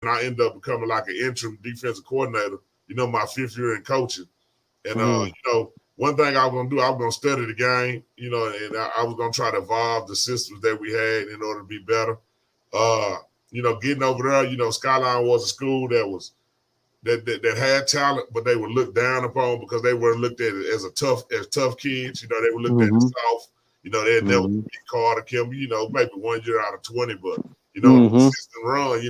and I ended up becoming like an interim defensive coordinator. My 5th year in coaching, and one thing I was gonna do, I was gonna study the game, and I was gonna try to evolve the systems that we had in order to be better. Getting over there, Skyline was a school that had talent, but they were looked down upon because they weren't looked at as tough kids. They were looked at as soft. They'd never beat Carter Kimber, maybe 1 year out of 20, but consistent run,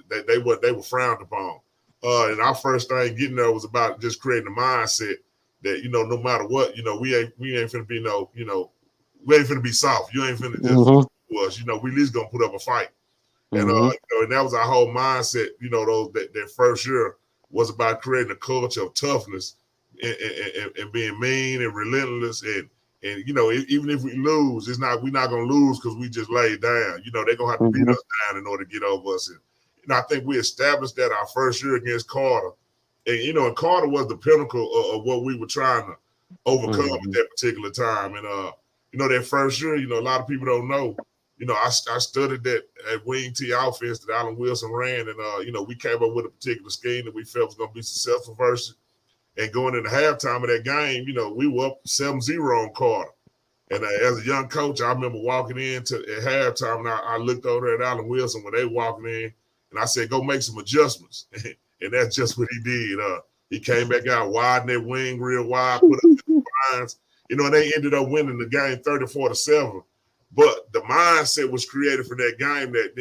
they were frowned upon. And our first thing getting there was about just creating a mindset that, no matter what, we ain't finna be we ain't finna be soft. You ain't finna just us. We at least gonna put up a fight. And and that was our whole mindset, that first year was about creating a culture of toughness and being mean and relentless. And even if we lose, we're not gonna lose because we just laid down. They're gonna have to beat us down in order to get over us. And I think we established that our first year against Carter. And and Carter was the pinnacle of what we were trying to overcome at that particular time. And that first year, a lot of people don't know. I studied that at wing T offense that Allen Wilson ran, and we came up with a particular scheme that we felt was going to be successful versus. And going into halftime of that game, we were up 7-0 on Carter. And as a young coach, I remember walking in at halftime, and I looked over at Allen Wilson when they walking in, and I said, "Go make some adjustments." And that's just what he did. He came back out, widened that wing real wide, put up the lines. And they ended up winning the game 34-7. But the mindset was created for that game that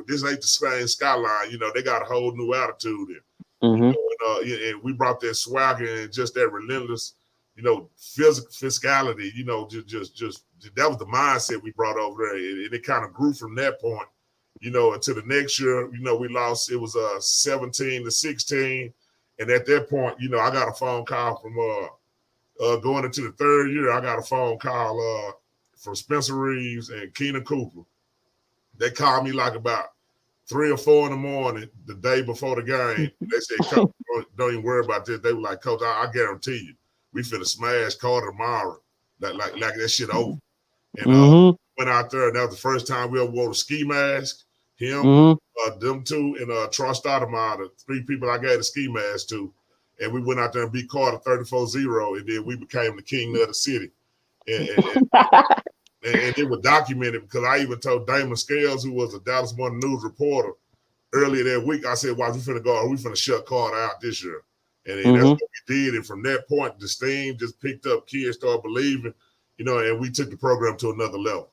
this ain't the same Skyline. They got a whole new attitude in. And we brought that swagger and just that relentless, physicality. Just that was the mindset we brought over there, and it kind of grew from that point. Until the next year, we lost. It was 17-16, and at that point, I got a phone call from going into the third year. I got a phone call from Spencer Reeves and Keenan Cooper. They called me like about 3 or 4 in the morning the day before the game. They said, "Coach, don't even worry about this." They were like, "Coach, I guarantee you, we finna smash Carter tomorrow. Like that shit over." And went out there, and that was the first time we ever wore a ski mask. Him, them two, and Troy Stoudemire, the 3 people I gave the ski mask to. And we went out there and beat Carter 34-0, and then we became the king of the city. And it was documented because I even told Damon Scales, who was a Dallas Morning News reporter, earlier that week, I said, "Watch, we finna shut Carter out this year." And that's what we did. And from that point, the steam just picked up. Kids started believing, and we took the program to another level.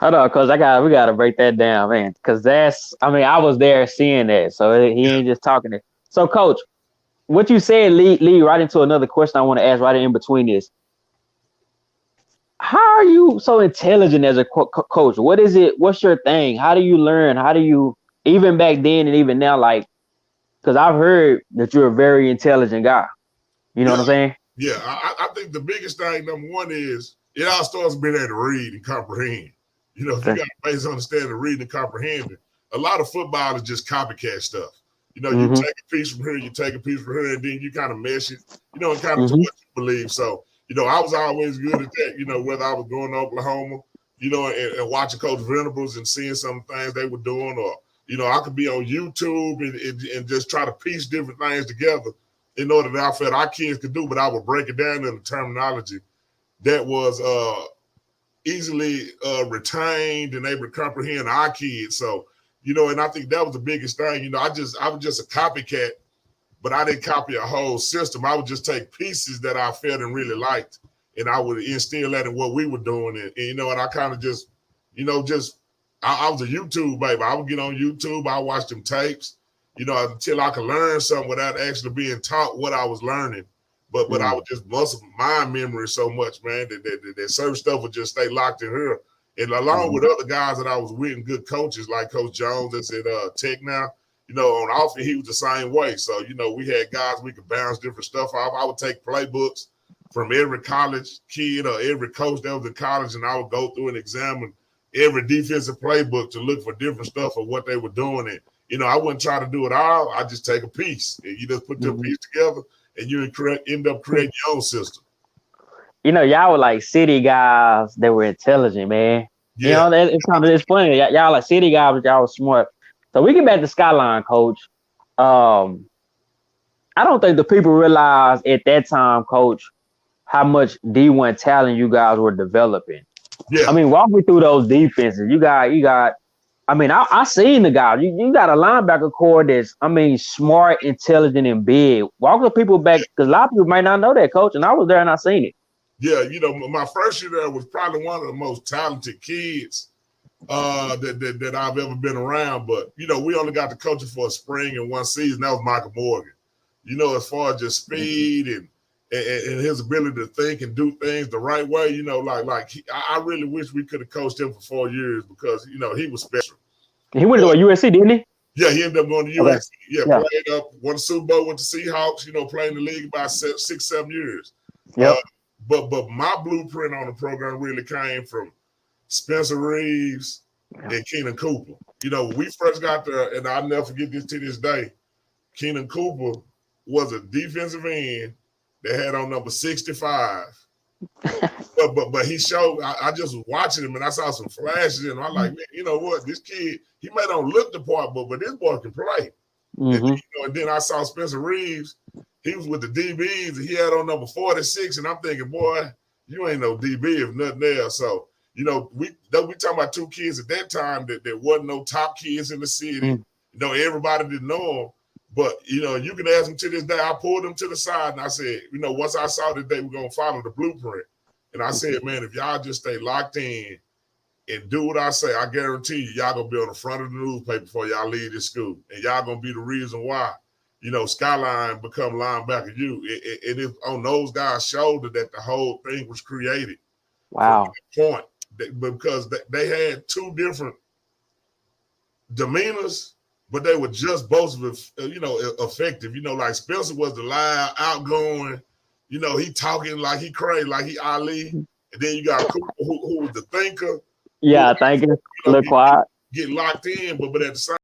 Hold on, Coach. We gotta break that down, man. Because I was there seeing that, so he ain't just talking it. So, Coach, what you said lead right into another question I want to ask right in between this. How are you so intelligent as a coach? What is it? What's your thing? How do you learn? How do you, even back then and even now, because I've heard that you're a very intelligent guy. You know what I'm saying? Yeah, I think the biggest thing, number one, is it all starts with being able to read and comprehend. If you got a basic understanding of reading and comprehending, a lot of football is just copycat stuff. You take a piece from here, you take a piece from here, and then you kind of mesh it, and kind of to what you believe. So, I was always good at that, whether I was going to Oklahoma, and watching Coach Venables and seeing some things they were doing, or, I could be on YouTube and just try to piece different things together in order that I felt our kids could do, but I would break it down in the terminology that was easily retained and able to comprehend our kids. So, and I think that was the biggest thing. I was just a copycat, but I didn't copy a whole system. I would just take pieces that I felt and really liked, and I would instill that in what we were doing. And I kind of just, I was a YouTube baby. I would get on YouTube. I watch them tapes, until I could learn something without actually being taught what I was learning. But I would just muscle my memory so much, man, that certain stuff would just stay locked in here. And along with other guys that I was with and good coaches like Coach Jones that's at Tech now, on offense, he was the same way. So, we had guys we could bounce different stuff off. I would take playbooks from every college kid or every coach that was in college, and I would go through and examine every defensive playbook to look for different stuff of what they were doing. And, I wouldn't try to do it all. I just take a piece, and you just put the piece together, and you end up creating your own system. Y'all were like city guys that were intelligent, man. Yeah. It's funny. Y'all like city guys, but y'all were smart. So we get back to Skyline, Coach. I don't think the people realized at that time, Coach, how much D1 talent you guys were developing. I Yeah, mean, walk me through those defenses. You got. I mean, I seen the guys. You got a linebacker core that's, I mean, smart, intelligent, and big. Walk the people back because a lot of people might not know that, Coach. And I was there and I seen it. yeah. You know, my first year there was probably one of the most talented kids that I've ever been around. But you know, we only got to coach him for a spring and one season. That was Michael Morgan. You know, as far as just speed and his ability to think and do things the right way, you know, I really wish we could have coached him for 4 years because, you know, he was special. He went to USC, didn't he? Yeah, he ended up going to USC. Okay. Yeah, played up, won the Super Bowl with the Seahawks, you know, playing the league about 6-7 years. Yep. But my blueprint on the program really came from Spencer Reeves and Keenan Cooper. You know, when we first got there, and I'll never forget this to this day, Keenan Cooper was a defensive end that had on number 65. but he showed, I just was watching him and I saw some flashes and I'm like, man, you know what? This kid, he may not look the part, but this boy can play. And then I saw Spencer Reeves, he was with the DBs and he had on number 46 and I'm thinking, boy, you ain't no DB if nothing else. So, you know, we talking about two kids at that time that there wasn't no top kids in the city. You know, everybody didn't know them. But, you know, you can ask them to this day. I pulled them to the side and I said, you know, once I saw that they were going to follow the blueprint. And I said, man, if y'all just stay locked in and do what I say, I guarantee you, y'all going to be on the front of the newspaper before y'all leave this school. And y'all going to be the reason why, you know, Skyline become linebacker U. It is on those guys' shoulder that the whole thing was created. Wow. From that point. Because they had two different demeanors, but they were just both, you know, effective. You know, like Spencer was the loud, outgoing, you know, he talking like he crazy, like he Ali. And then you got Cooper, who was the thinker. Yeah, thinking, look quiet. Get locked in, but at the same